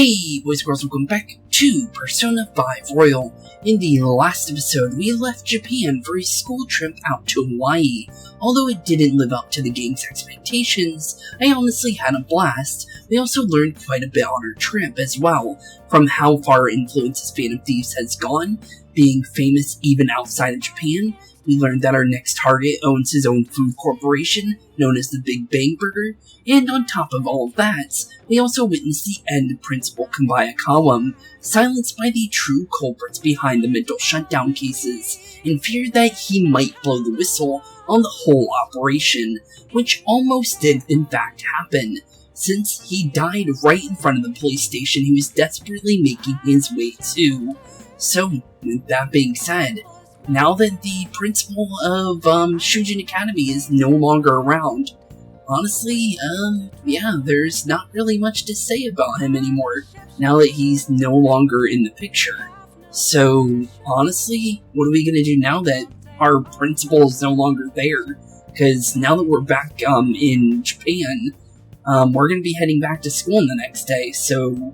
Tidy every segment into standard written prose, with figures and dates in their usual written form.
Hey boys and girls, welcome back to Persona 5 Royal. In the last episode, we left Japan for a school trip out to Hawaii. Although it didn't live up to the game's expectations, I honestly had a blast. We also learned quite a bit on our trip as well, from how far influences Phantom Thieves has gone, being famous even outside of Japan. We learned that our next target owns his own food corporation, known as the Big Bang Burger, and on top of all of that, we also witnessed the end of Principal Kabayakawa, silenced by the true culprits behind the mental shutdown cases, and feared that he might blow the whistle on the whole operation, which almost did in fact happen, since he died right in front of the police station he was desperately making his way to. So, with that being said, now that the principal of Shujin Academy is no longer around, honestly, yeah, there's not really much to say about him anymore, now that he's no longer in the picture. So, honestly, what are we gonna do now that our principal is no longer there? Because now that we're back in Japan, we're gonna be heading back to school the next day, so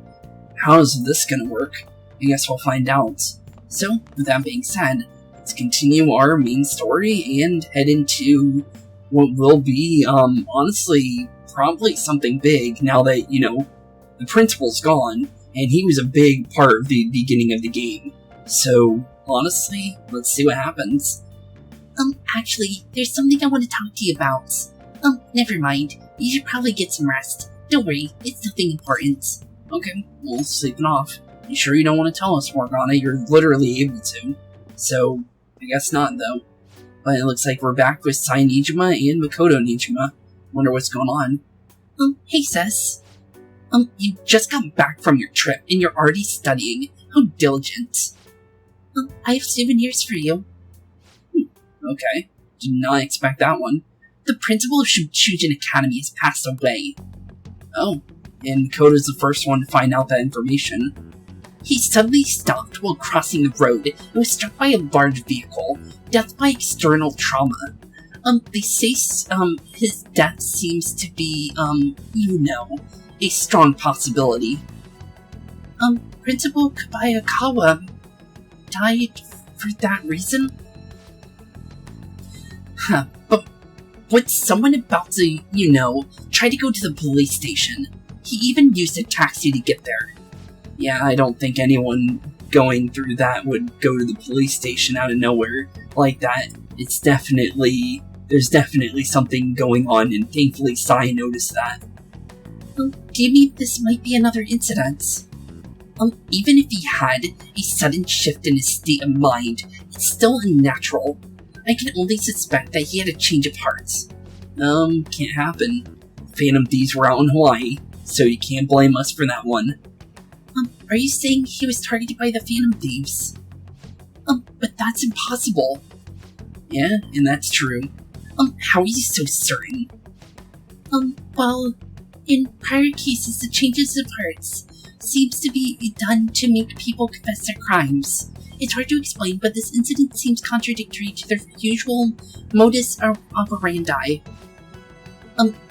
how's this gonna work? I guess we'll find out. So, with that being said, let's continue our main story and head into what will be, honestly, probably something big now that, you know, the principal's gone, and he was a big part of the beginning of the game. So, honestly, let's see what happens. Actually, there's something I want to talk to you about. Never mind. You should probably get some rest. Don't worry, it's nothing important. Okay, well, sleep it off. You sure you don't want to tell us, Morgana? You're literally able to. So, I guess not, though. But it looks like we're back with Sai Nijima and Makoto Nijima. Wonder what's going on. Hey, Sis. You just got back from your trip, and you're already studying. How diligent. I have souvenirs for you. Okay. Did not expect that one. The principal of Shujin Academy has passed away. Oh, and Makoto's the first one to find out that information. He suddenly stopped while crossing the road and was struck by a large vehicle. Death by external trauma. They say, his death seems to be, you know, a strong possibility. Principal Kabayakawa died for that reason? Huh, but was someone about to, you know, try to go to the police station? He even used a taxi to get there. Yeah, I don't think anyone going through that would go to the police station out of nowhere like that. There's definitely something going on, and thankfully Sai noticed that. Do you mean this might be another incident? Even if he had a sudden shift in his state of mind, it's still unnatural. I can only suspect that he had a change of heart. Can't happen. Phantom Thieves were out in Hawaii, so you can't blame us for that one. Are you saying he was targeted by the Phantom Thieves? But that's impossible. Yeah, and that's true. How are you so certain? Well, in prior cases, the changes of hearts seems to be done to make people confess their crimes. It's hard to explain, but this incident seems contradictory to their usual modus operandi.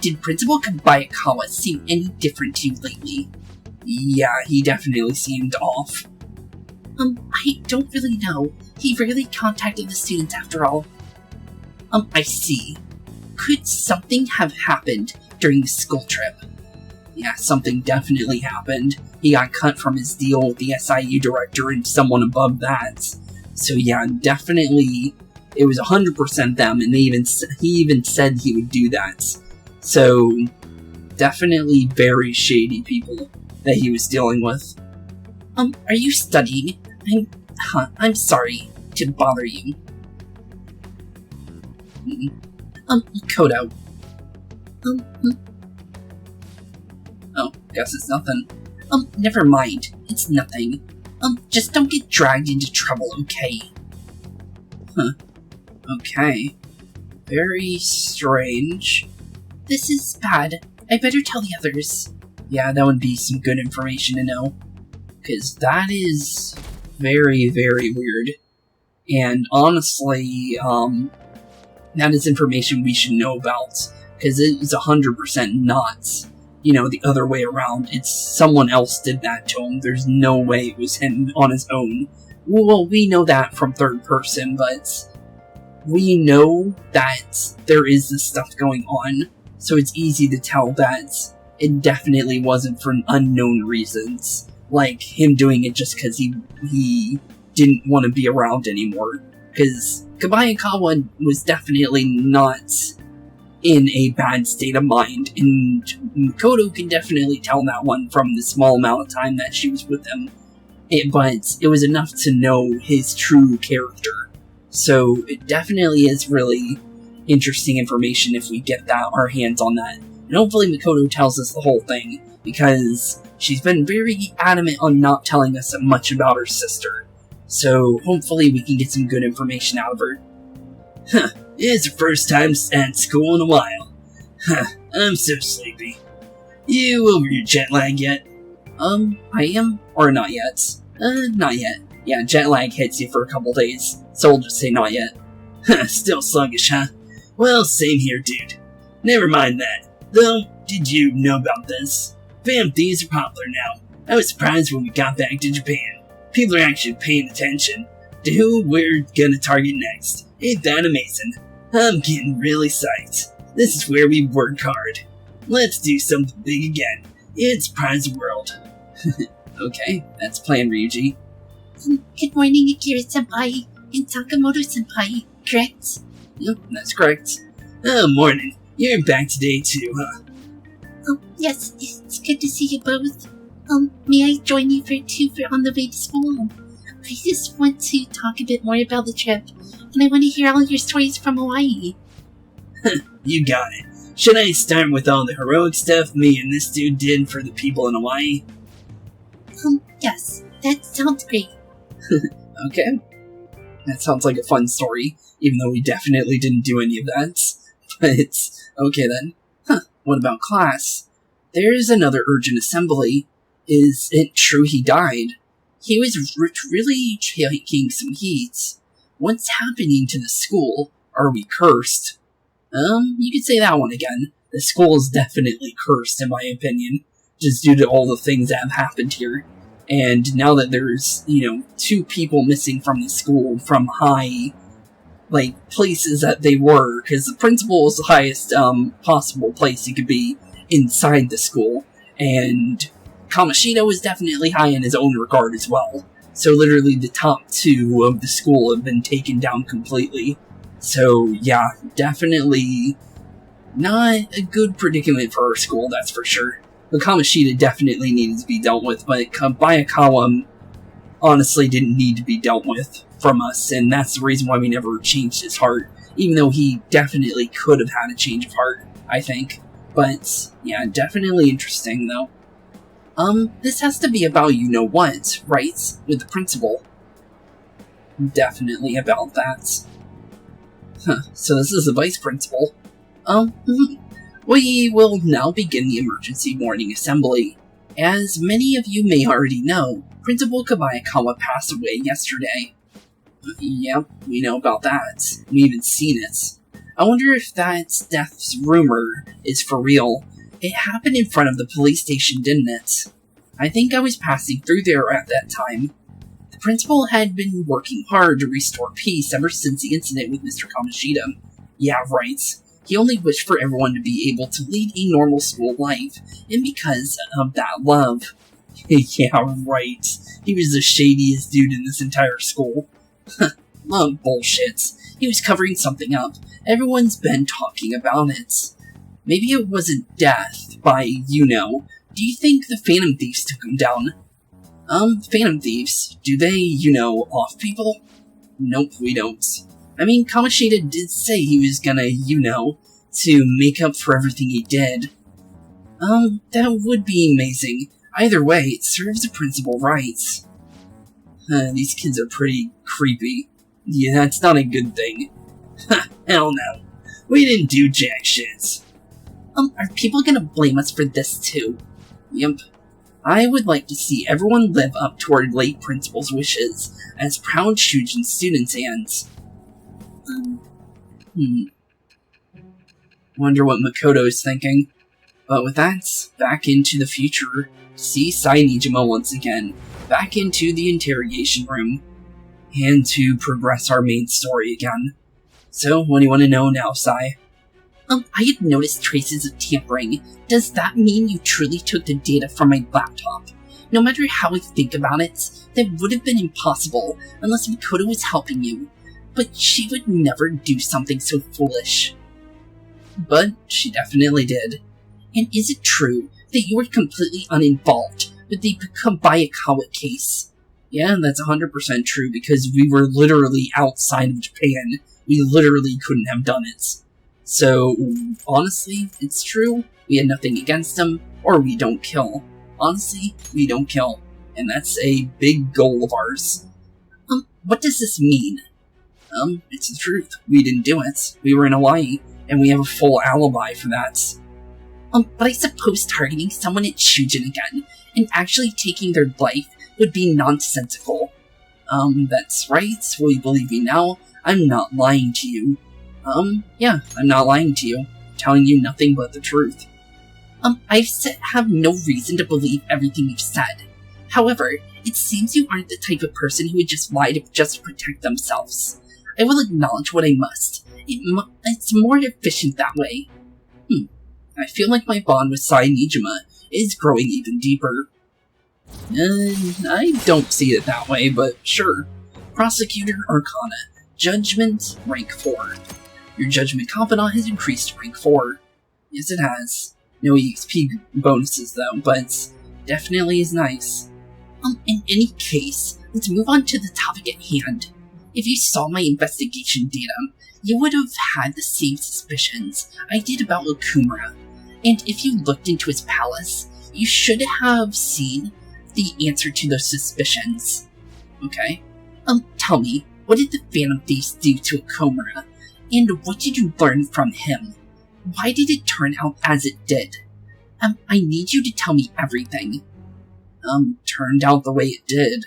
Did Principal Kabayakawa seem any different to you lately? Yeah, he definitely seemed off. I don't really know. He rarely contacted the students after all. I see. Could something have happened during the school trip? Yeah, something definitely happened. He got cut from his deal with the SIU director and someone above that. So yeah, definitely, it was 100% them, and he even said he would do that. So, definitely very shady people that he was dealing with. Are you studying? I'm sorry to bother you. Kodo. Oh, guess it's nothing. Never mind. It's nothing. Just don't get dragged into trouble, okay? Huh. Okay. Very strange. This is bad. I better tell the others. Yeah, that would be some good information to know. Because that is very, very weird. And honestly, that is information we should know about. Because it is 100% not the other way around. It's someone else did that to him. There's no way it was him on his own. Well, we know that from third person, but we know that there is this stuff going on, so it's easy to tell that it definitely wasn't for unknown reasons, like him doing it just because he didn't want to be around anymore. Because Kabayakawa was definitely not in a bad state of mind, and Makoto can definitely tell that one from the small amount of time that she was with him. But it was enough to know his true character. So it definitely is really interesting information if we get our hands on that. And hopefully Makoto tells us the whole thing, because she's been very adamant on not telling us much about her sister. So hopefully we can get some good information out of her. It's the first time at school in a while. I'm so sleepy. You over your jet lag yet? I am, or not yet? Not yet. Yeah, jet lag hits you for a couple days, so we'll just say not yet. Still sluggish, huh? Well, same here, dude. Never mind that. Though, did you know about this? Phantom Thieves are popular now. I was surprised when we got back to Japan. People are actually paying attention to who we're gonna target next. Ain't that amazing? I'm getting really psyched. This is where we work hard. Let's do something big again. It's Prize the World. Okay, that's plan, Ryuji. Good morning, Akira-senpai and Sakamoto-senpai, correct? Yep, that's correct. Oh, morning. You're back today too, huh? Yes, it's good to see you both. May I join you for on the way to school? I just want to talk a bit more about the trip, and I want to hear all your stories from Hawaii. You got it. Should I start with all the heroic stuff me and this dude did for the people in Hawaii? Yes, that sounds great. Okay. That sounds like a fun story, even though we definitely didn't do any of that. But, okay then. What about class? There's another urgent assembly. Is it true he died? He was really taking some heat. What's happening to the school? Are we cursed? You could say that one again. The school is definitely cursed, in my opinion, just due to all the things that have happened here. And now that there's, 2 people missing from the school from high, places that they were, because the principal is the highest, possible place he could be inside the school, and Kamoshida was definitely high in his own regard as well. So literally the top 2 of the school have been taken down completely. So yeah, definitely not a good predicament for our school, that's for sure. But Kamoshida definitely needed to be dealt with, but Bayakawa honestly didn't need to be dealt with from us, and that's the reason why we never changed his heart, even though he definitely could have had a change of heart, I think. But, yeah, definitely interesting, though. This has to be about you-know-what, right? With the principal. Definitely about that. So this is the vice principal. We will now begin the emergency morning assembly. As many of you may already know, Principal Kabayakawa passed away yesterday. Yep, we know about that. We've even seen it. I wonder if that death's rumor is for real. It happened in front of the police station, didn't it? I think I was passing through there at that time. The principal had been working hard to restore peace ever since the incident with Mr. Kamoshida. Yeah, right. He only wished for everyone to be able to lead a normal school life, and because of that love. Yeah, right. He was the shadiest dude in this entire school. Bullshit. He was covering something up. Everyone's been talking about it. Maybe it wasn't death by, Do you think the Phantom Thieves took him down? Phantom Thieves? Do they, off people? Nope, we don't. I mean, Kamoshida did say he was gonna, to make up for everything he did. That would be amazing. Either way, it serves the principal right. These kids are pretty creepy. Yeah, that's not a good thing. Hell no. We didn't do jack shit. Are people gonna blame us for this too? Yep. I would like to see everyone live up to our late principal's wishes as proud Shujin students and... Wonder what Makoto's thinking. But with that, back into the future, see Sainijima once again, back into the interrogation room, and to progress our main story again. So, what do you want to know now, Sai? I had noticed traces of tampering. Does that mean you truly took the data from my laptop? No matter how I think about it, that would have been impossible unless Makoto was helping you. But she would never do something so foolish. But she definitely did. And is it true that you were completely uninvolved with the Bayakawa case? Yeah, that's 100% true, because we were literally outside of Japan. We literally couldn't have done it. So, honestly, it's true. We had nothing against them, or we don't kill. Honestly, we don't kill. And that's a big goal of ours. What does this mean? It's the truth. We didn't do it. We were in Hawaii, and we have a full alibi for that. But I suppose targeting someone at Shujin again, and actually taking their life, would be nonsensical. That's right. Will you believe me now? I'm not lying to you. Yeah, I'm not lying to you. I'm telling you nothing but the truth. I have no reason to believe everything you've said. However, it seems you aren't the type of person who would just lie to just protect themselves. I will acknowledge what I must. It's more efficient that way. I feel like my bond with Sainijima is growing even deeper. I don't see it that way, but sure. Prosecutor Arcana. Judgment, rank 4. Your Judgment Confidant has increased to rank 4. Yes, it has. No EXP bonuses, though, but definitely is nice. In any case, let's move on to the topic at hand. If you saw my investigation data, you would have had the same suspicions I did about Okumura. And if you looked into his palace, you should have seen the answer to those suspicions. Okay. Tell me, what did the Phantom Thieves do to Okumura? And what did you learn from him? Why did it turn out as it did? I need you to tell me everything. Turned out the way it did.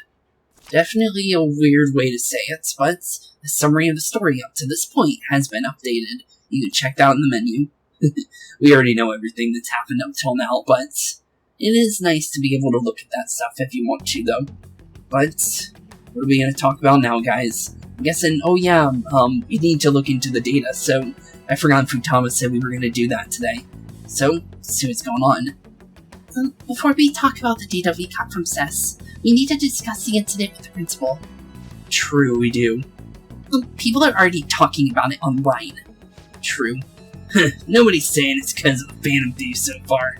Definitely a weird way to say it, but the summary of the story up to this point has been updated. You can check that out in the menu. We already know everything that's happened up till now, but it is nice to be able to look at that stuff if you want to, though. But what are we going to talk about now, guys? I'm guessing, we need to look into the data, so I forgot Futama said we were going to do that today. So, let's see what's going on. Before we talk about the data we got from Cess, we need to discuss the incident with the principal. True, we do. People are already talking about it online. True. Nobody's saying it's because of the Phantom Thieves so far.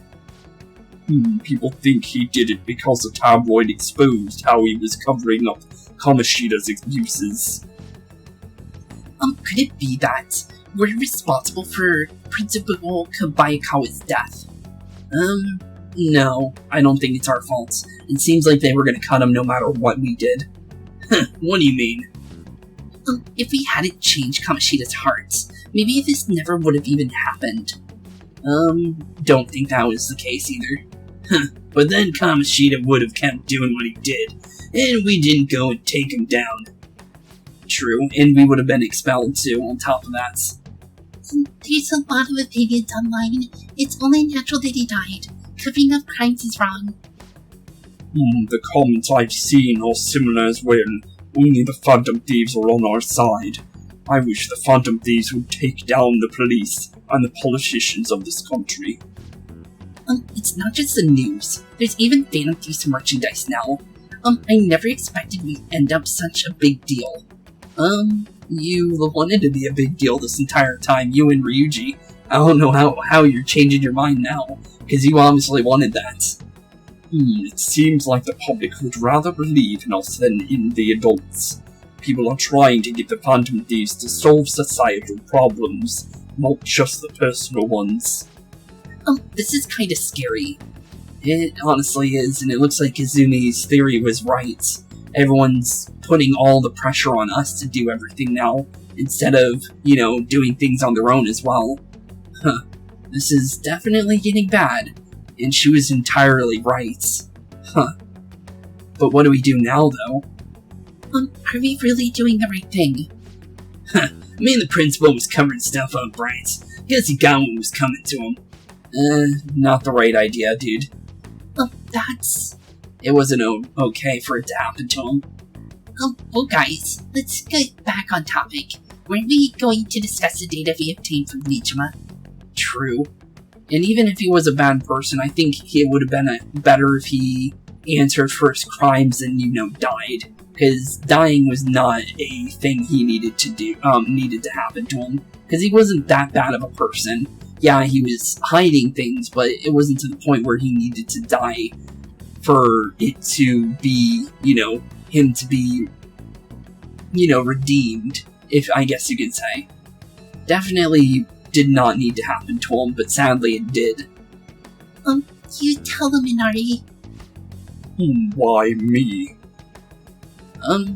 People think he did it because the tabloid exposed how he was covering up Kamoshida's abuses. Could it be that we're responsible for Principal Bayakawa's death? No, I don't think it's our fault. It seems like they were gonna cut him no matter what we did. What do you mean? If we hadn't changed Kamoshida's heart, maybe this never would have even happened. Don't think that was the case either. But then Kamoshida would have kept doing what he did, and we didn't go and take him down. True, and we would have been expelled too, on top of that. There's a lot of opinions online. It's only natural that he died. Covering up crimes is wrong. The comments I've seen are similar as well. Only the Phantom Thieves are on our side. I wish the Phantom Thieves would take down the police and the politicians of this country. It's not just the news. There's even Phantom Thieves merchandise now. I never expected we'd end up such a big deal. You wanted to be a big deal this entire time, you and Ryuji. I don't know how you're changing your mind now, because you obviously wanted that. It seems like the public would rather believe in us than in the adults. People are trying to get the Phantom Thieves to solve societal problems, not just the personal ones. This is kinda scary. It honestly is, and it looks like Izumi's theory was right. Everyone's putting all the pressure on us to do everything now, instead of, doing things on their own as well. This is definitely getting bad, and she was entirely right. But what do we do now, though? Are we really doing the right thing? Me and the principal was covering stuff up, right? Guess he got what was coming to him. Not the right idea, dude. That's... It wasn't okay for it to happen to him. Well guys, let's get back on topic. Weren't we going to discuss the data we obtained from Nijima? True. And even if he was a bad person, I think it would have been better if he answered for his crimes and, died. Because dying was not a thing he needed to happen to him. Because he wasn't that bad of a person. Yeah, he was hiding things, but it wasn't to the point where he needed to die for it to be, him to be, redeemed, if I guess you could say. Definitely did not need to happen to him, but sadly it did. You tell them, Inari. Why me?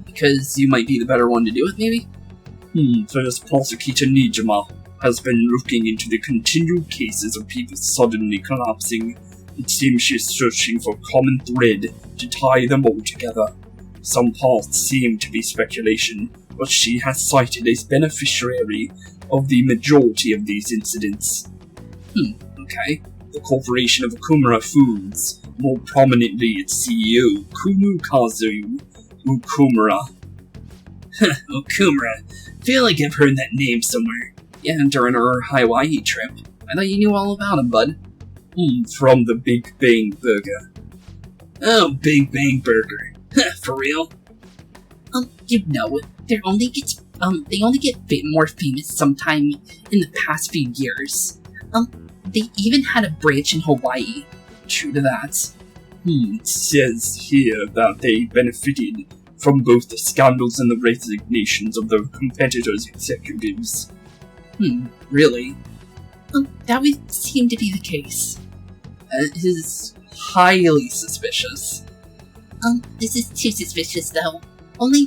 Because you might be the better one to do it, maybe? First Prosecutor Nijima has been looking into the continued cases of people suddenly collapsing. It seems she is searching for a common thread to tie them all together. Some parts seem to be speculation, but she has cited as beneficiary of the majority of these incidents. Okay. The corporation of Okumura Foods, more prominently its CEO, Kumukazu Okumura. Okumura. Feel like I've heard that name somewhere. Yeah, during our Hawaii trip. I thought you knew all about him, bud. From the Big Bang Burger. Oh, Big Bang Burger. For real? They only get more famous sometime in the past few years. They even had a branch in Hawaii. True to that. It says here that they benefited from both the scandals and the resignations of their competitors' executives. Really? That would seem to be the case. It is highly suspicious. This is too suspicious, though. Only,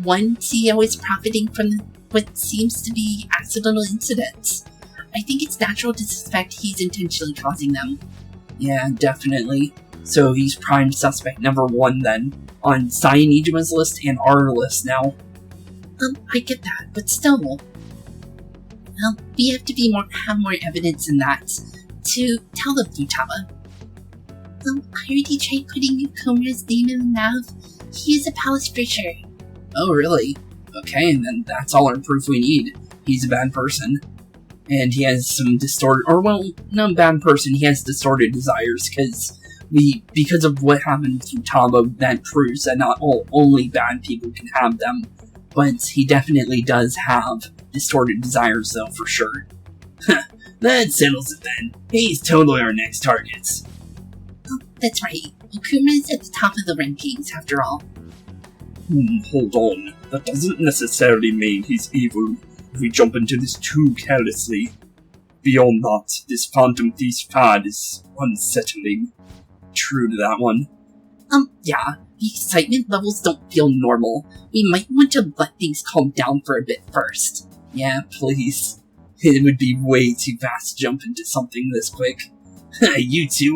one CEO is profiting from what seems to be accidental incidents. I think it's natural to suspect he's intentionally causing them. Yeah, definitely. So he's prime suspect number 1 then, on Nijima's list and our list now. I get that, but still. We have to have more evidence than that to tell the Futaba. I already tried putting Okumura's name in the nav. He is a palace preacher. Oh, really? Okay, and then that's all our proof we need. He's a bad person. And he has some not a bad person, he has distorted desires, because of what happened with Futaba, that proves that not only bad people can have them, but he definitely does have distorted desires, though, for sure. That settles it then. He's totally our next target. That's right. Okumura's at the top of the rankings, after all. Hold on. That doesn't necessarily mean he's evil if we jump into this too carelessly. Beyond that, this Phantom Thieves fad is unsettling. True to that one. Yeah. The excitement levels don't feel normal. We might want to let things calm down for a bit first. Yeah, please. It would be way too fast to jump into something this quick. You two,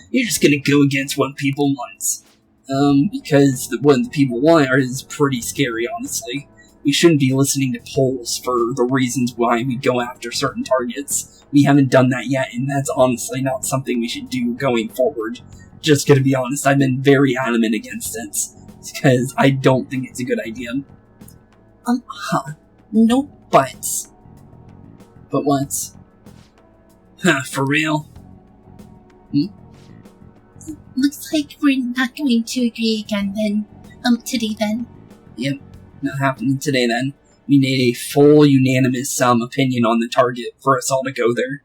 you're just gonna go against what people want. Because what the people want is pretty scary, honestly. We shouldn't be listening to polls for the reasons why we go after certain targets. We haven't done that yet, and that's honestly not something we should do going forward. Just gonna be honest, I've been very adamant against it, because I don't think it's a good idea. No buts. But what? For real? Looks like we're not going to agree again then. Today then. Yep, not happening today then. We need a full unanimous opinion on the target for us all to go there.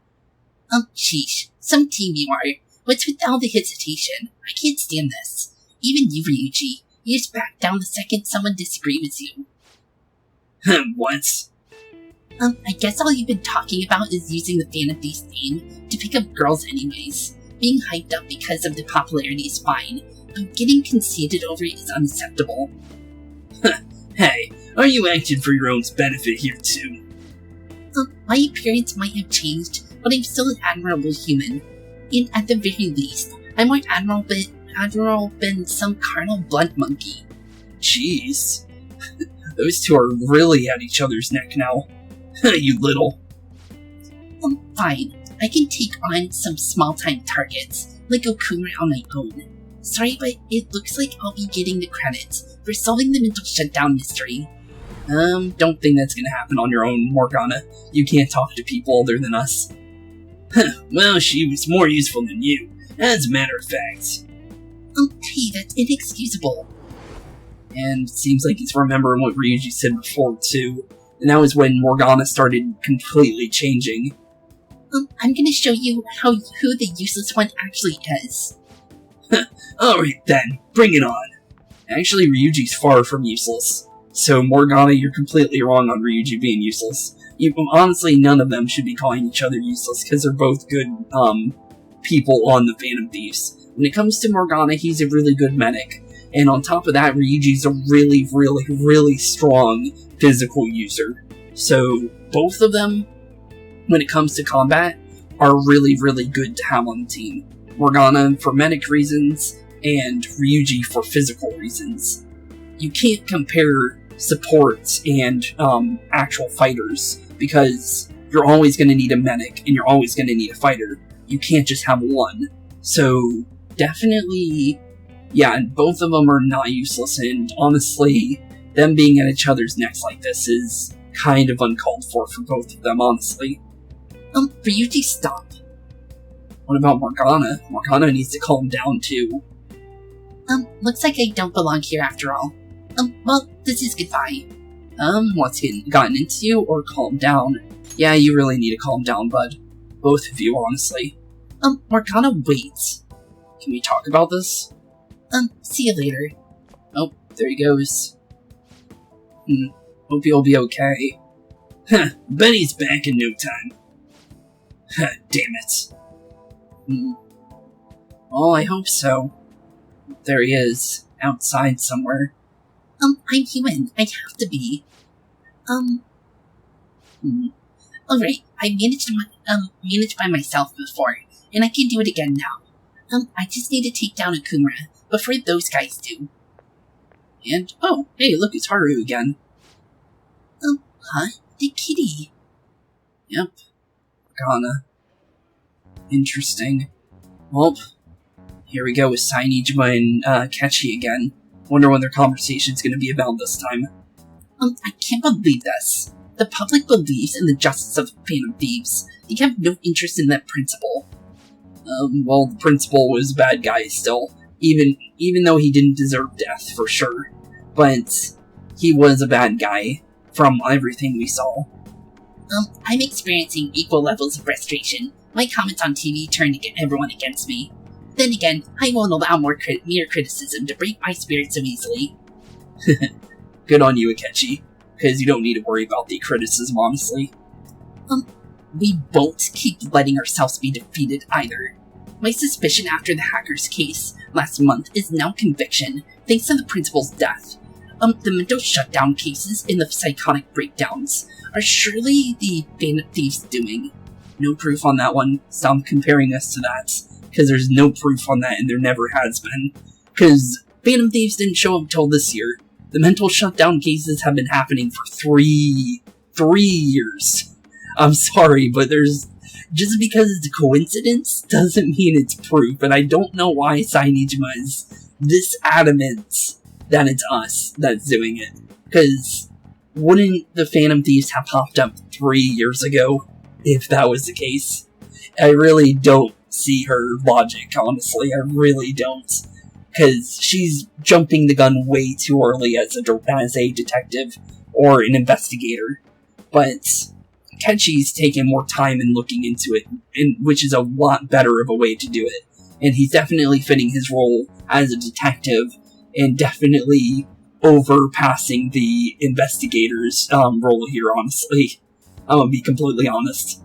Sheesh. Some team you are. What's with all the hesitation? I can't stand this. Even you, Ryuji. You just back down the second someone disagrees with you. What? I guess all you've been talking about is using the Phantom Thieves name to pick up girls anyways. Being hyped up because of the popularity is fine, but getting conceited over it is unacceptable. Hey, are you acting for your own benefit here too? My appearance might have changed, but I'm still an admirable human. And at the very least, I'm more admirable than some carnal blunt monkey. Jeez. Those two are really at each other's neck now. You little. Fine. I can take on some small-time targets, like Okuma on my own. Sorry, but it looks like I'll be getting the credits for solving the mental shutdown mystery. Don't think that's gonna happen on your own, Morgana. You can't talk to people other than us. Well, she was more useful than you, as a matter of fact. Hey, that's inexcusable. And it seems like he's remembering what Ryuji said before, too. And that was when Morgana started completely changing. I'm gonna show you who the useless one actually is. Alright then, bring it on. Actually, Ryuji's far from useless. So, Morgana, you're completely wrong on Ryuji being useless. Honestly, none of them should be calling each other useless, because they're both good, people on the Phantom Thieves. When it comes to Morgana, he's a really good medic. And on top of that, Ryuji's a really, really, really strong physical user. So, both of them, when it comes to combat, are really, really good to have on the team. Morgana for medic reasons, and Ryuji for physical reasons. You can't compare supports and actual fighters, because you're always going to need a medic, and you're always going to need a fighter. You can't just have one. So, definitely, yeah, and both of them are not useless, and honestly, them being at each other's necks like this is kind of uncalled for both of them, honestly. Ryuji, stop. What about Morgana? Morgana needs to calm down, too. Looks like I don't belong here after all. Well, this is goodbye. What's gotten into you, or calm down? Yeah, you really need to calm down, bud. Both of you, honestly. Morgana, wait. Can we talk about this? See you later. Oh, there he goes. Hope you'll be okay. Bet he's back in no time. Damn it. Well, I hope so. There he is, outside somewhere. I'm human. I have to be. Alright, I managed by myself before, and I can do it again now. I just need to take down Okuma before those guys do. And, oh, hey, look, it's Haru again. Huh? The kitty. Yep. Morgana. Interesting. Well, here we go with Sainijima and Kechi again. Wonder what their conversation's gonna be about this time. I can't believe this. The public believes in the justice of Phantom Thieves. They have no interest in that principle. Well, the principal was a bad guy still. Even though he didn't deserve death, for sure. But he was a bad guy, from everything we saw. I'm experiencing equal levels of frustration. My comments on TV turn to get everyone against me. Then again, I won't allow mere criticism to break my spirit so easily. Good on you, Akechi, because you don't need to worry about the criticism, honestly. We won't keep letting ourselves be defeated either. My suspicion after the hacker's case last month is now conviction, thanks to the principal's death. The mental shutdown cases and the psychotic breakdowns are surely the Phantom Thieves' doing. No proof on that one. Stop comparing us to that. Because there's no proof on that, and there never has been. Because Phantom Thieves didn't show up until this year. The mental shutdown cases have been happening for three years. I'm sorry, but just because it's a coincidence doesn't mean it's proof, and I don't know why Sainijima is this adamant that it's us that's doing it. Because wouldn't the Phantom Thieves have popped up 3 years ago, if that was the case? I really don't see her logic, honestly. I really don't. Because she's jumping the gun way too early as a detective or an investigator. But Kechi's taken more time in looking into it, which is a lot better of a way to do it. And he's definitely fitting his role as a detective, and definitely overpassing the investigator's role here, honestly. I'm gonna be completely honest.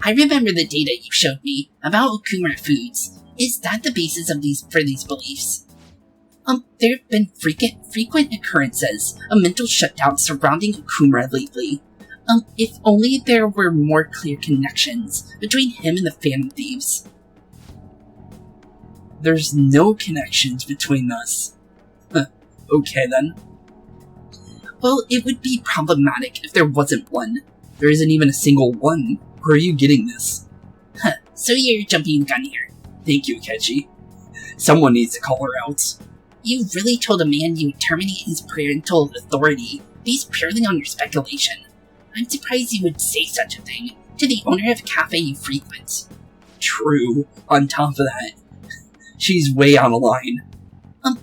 I remember the data you showed me about Okuma foods. Is that the basis of for these beliefs? There have been frequent occurrences of mental shutdown surrounding Okuma lately. If only there were more clear connections between him and the Phantom Thieves. There's no connections between us. Okay then. Well, it would be problematic if there wasn't one. There isn't even a single one. Where are you getting this? Huh, so you're jumping the gun here. Thank you, Akechi. Someone needs to call her out. You really told a man you would terminate his parental authority based purely on your speculation. I'm surprised you would say such a thing to the owner of a cafe you frequent. True. On top of that, she's way out of line.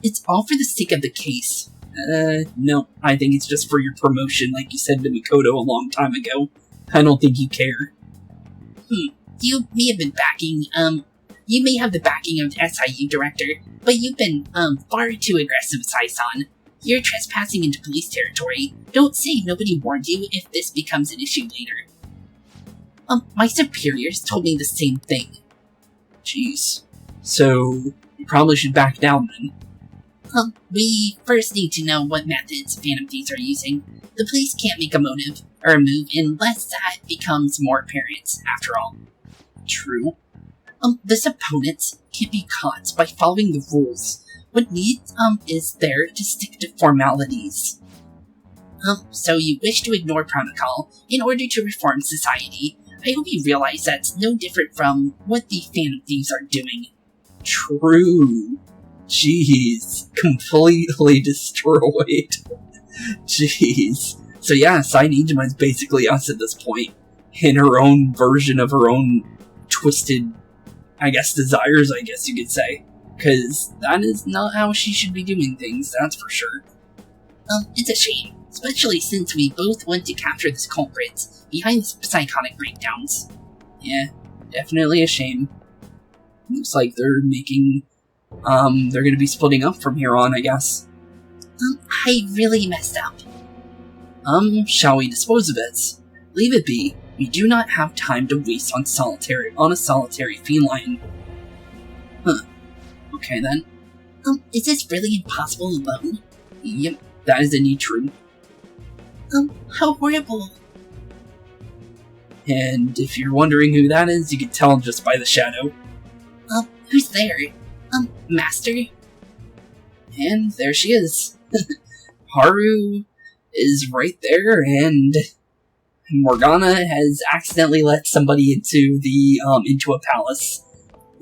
It's all for the sake of the case. No, I think it's just for your promotion, like you said to Makoto a long time ago. I don't think you care. You may have been backing, you may have the backing of the SIU director, but you've been, far too aggressive, Sai-san. You're trespassing into police territory. Don't say nobody warned you if this becomes an issue later. My superiors told me the same thing. Jeez. So, you probably should back down then. We first need to know what methods Phantom Thieves are using. The police can't make a motive or a move unless that becomes more apparent, after all. True. This opponent can't be caught by following the rules. What needs, is there to stick to formalities. So you wish to ignore protocol in order to reform society. I hope you realize that's no different from what the Phantom Thieves are doing. True. Jeez. Completely destroyed. Jeez. So yeah, Sai-Nijima is basically us at this point. In her own version of her own twisted, I guess, desires, I guess you could say. Because that is not how she should be doing things, that's for sure. It's a shame. Especially since we both want to capture this culprit behind the psychotic breakdowns. Yeah, definitely a shame. Looks like they're making, they're gonna be splitting up from here on, I guess. I really messed up. Shall we dispose of it? Leave it be. We do not have time to waste on a solitary feline. Huh. Okay then. Is this really impossible alone? Yep, that is indeed true. How horrible. And if you're wondering who that is, you can tell just by the shadow. Who's there? Master? And there she is. Haru is right there, and Morgana has accidentally let somebody into a palace.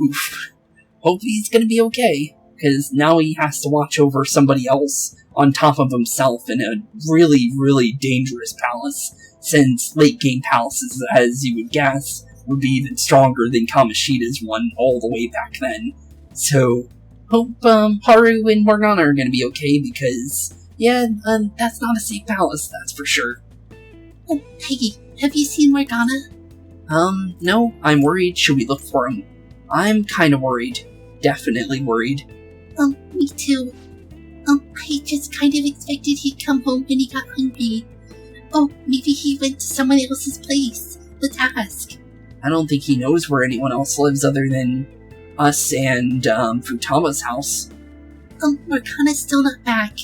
Oof. Hope he's gonna be okay, because now he has to watch over somebody else on top of himself in a really, really dangerous palace, since late-game palaces, as you would guess, would be even stronger than Kamoshida's one all the way back then. So, hope Haru and Morgana are gonna be okay, because, yeah, that's not a safe palace, that's for sure. Oh, Peggy, have you seen Morgana? No, I'm worried. Should we look for him? I'm kinda worried. Definitely worried. Me too. I just kind of expected he'd come home when he got hungry. Oh, maybe he went to someone else's place. Let's ask. I don't think he knows where anyone else lives other than us and, Futama's house. Morgana's still not back.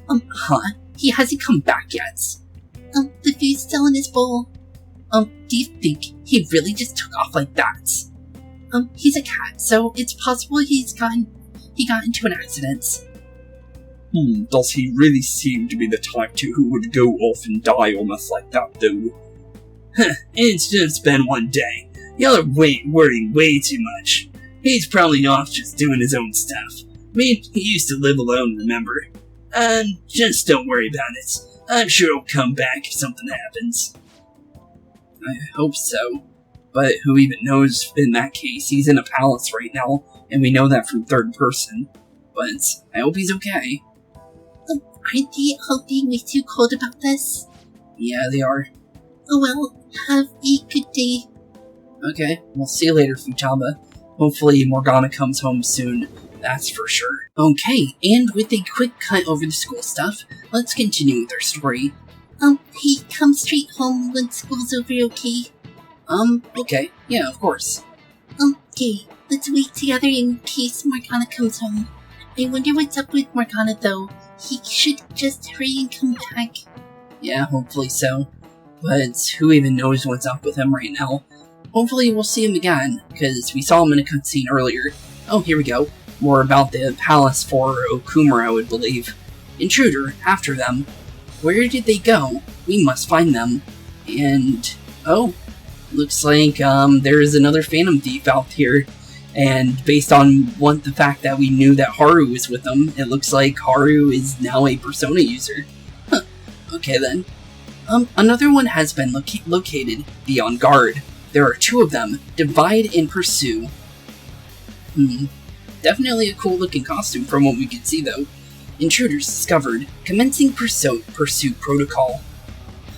Huh? He hasn't come back yet. The food's still in his bowl. Do you think he really just took off like that? He's a cat, so it's possible he got into an accident. Does he really seem to be the type who would go off and die almost like that, though? It's just been one day. Y'all are worrying way too much. He's probably off just doing his own stuff. I mean, he used to live alone, remember? Just don't worry about it. I'm sure he'll come back if something happens. I hope so. But who even knows in that case? He's in a palace right now, and we know that from third person. But I hope he's okay. Aren't they all being way too cold about this? Yeah, they are. Oh well, have a good day. Okay, we'll see you later, Futaba. Hopefully Morgana comes home soon, that's for sure. Okay, and with a quick cut over the school stuff, let's continue with our story. Hey, come straight home when school's over, okay? Okay, yeah, of course. Okay, let's wait together in case Morgana comes home. I wonder what's up with Morgana, though. He should just hurry and come back. Yeah, hopefully so. But who even knows what's up with him right now? Hopefully we'll see him again, because we saw him in a cutscene earlier. Oh, here we go. More about the palace for Okumura, I would believe. Intruder, after them. Where did they go? We must find them. And... oh, looks like there is another Phantom Thief out here. And based on the fact that we knew that Haru was with them, it looks like Haru is now a Persona user. Huh. Okay then. Another one has been located. Be on guard. There are 2 of them. Divide and pursue. Definitely a cool looking costume from what we can see though. Intruders discovered. Commencing pursuit protocol.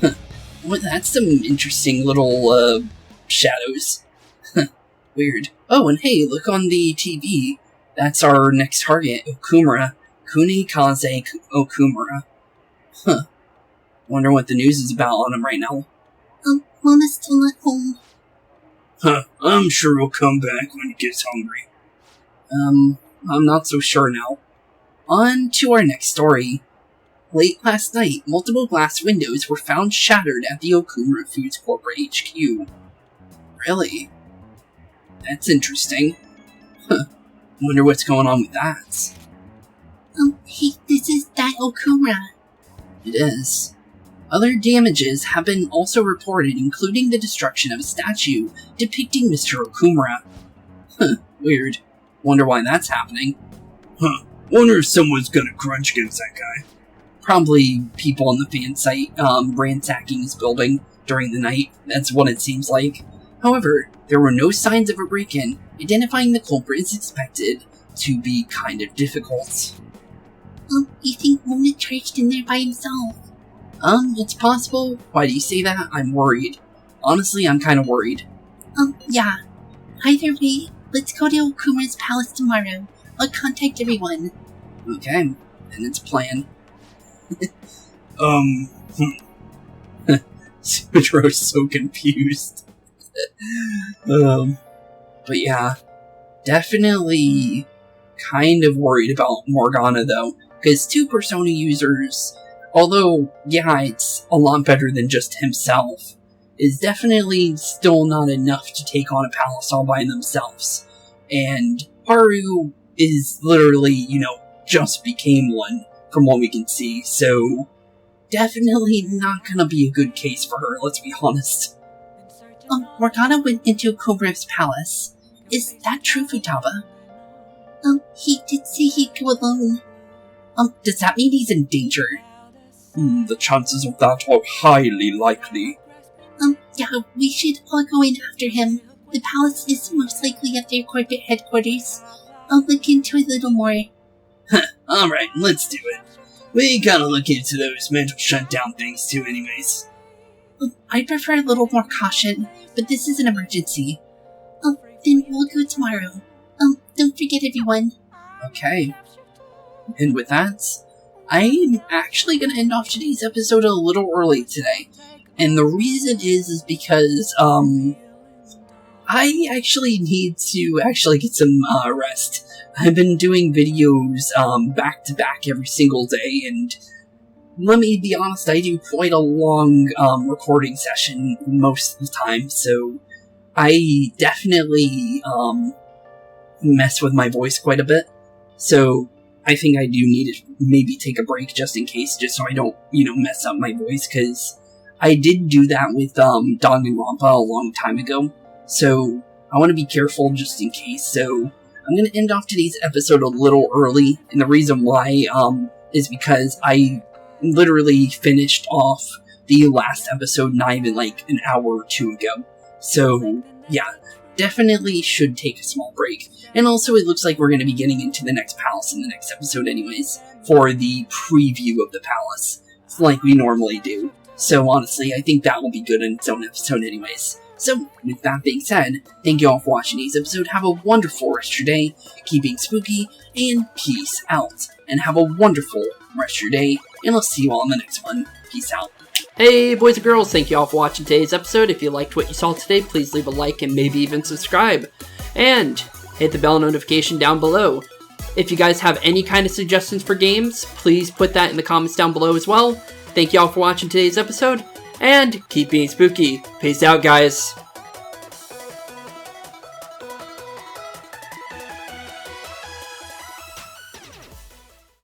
Huh. Well, that's some interesting little, shadows. Weird. Oh, and hey, look on the TV. That's our next target, Okumura. Kunikaze Okumura. Huh. Wonder what the news is about on him right now. Mama's still at home. Huh, I'm sure he'll come back when he gets hungry. I'm not so sure now. On to our next story. Late last night, multiple glass windows were found shattered at the Okumura Foods corporate HQ. Really? That's interesting. Huh. Wonder what's going on with that. Hey, this is that Okumura. It is. Other damages have been also reported, including the destruction of a statue depicting Mr. Okumura. Huh, weird. Wonder why that's happening. Huh, wonder if someone's gonna crunch against that guy. Probably people on the fan site, ransacking his building during the night. That's what it seems like. However, there were no signs of a break-in. Identifying the culprit is expected to be kind of difficult. You think Mona charged in there by himself? It's possible. Why do you say that? I'm worried. Honestly, I'm kind of worried. Yeah. Either way, let's go to Okumura's palace tomorrow. I'll contact everyone. Okay, and it's a plan. Sutro's so confused. But yeah, definitely kind of worried about Morgana though, because 2 Persona users, although yeah, it's a lot better than just himself, is definitely still not enough to take on a palace all by themselves. And Haru is literally, just became one from what we can see, so definitely not gonna be a good case for her, let's be honest. Morgana went into Okumura's palace. Is that true, Futaba? He did say he'd go alone. Does that mean he's in danger? The chances of that are highly likely. Yeah, we should all go in after him. The palace is most likely at their corporate headquarters. I'll look into it a little more. Alright, let's do it. We gotta look into those mental shutdown things too anyways. I prefer a little more caution, but this is an emergency. Then we'll go tomorrow. Don't forget everyone. Okay. And with that, I'm actually gonna end off today's episode a little early today. And the reason is because, I actually need to get some, rest. I've been doing videos, back to back every single day, and let me be honest, I do quite a long, recording session most of the time, so I definitely, mess with my voice quite a bit. So I think I do need to maybe take a break just in case, just so I don't, mess up my voice, because I did do that with, Danganronpa a long time ago, so I want to be careful just in case, so I'm going to end off today's episode a little early, and the reason why, is because I literally finished off the last episode not even like an hour or 2 ago. So, yeah, definitely should take a small break. And also, it looks like we're going to be getting into the next palace in the next episode anyways, for the preview of the palace, like we normally do. So honestly, I think that will be good in its own episode anyways. So, with that being said, thank you all for watching today's episode. Have a wonderful rest of your day, keep being spooky, and peace out. And have a wonderful rest of your day, and I'll see you all in the next one. Peace out. Hey boys and girls, thank you all for watching today's episode. If you liked what you saw today, please leave a like and maybe even subscribe. And hit the bell notification down below. If you guys have any kind of suggestions for games, please put that in the comments down below as well. Thank you all for watching today's episode, and keep being spooky. Peace out, guys.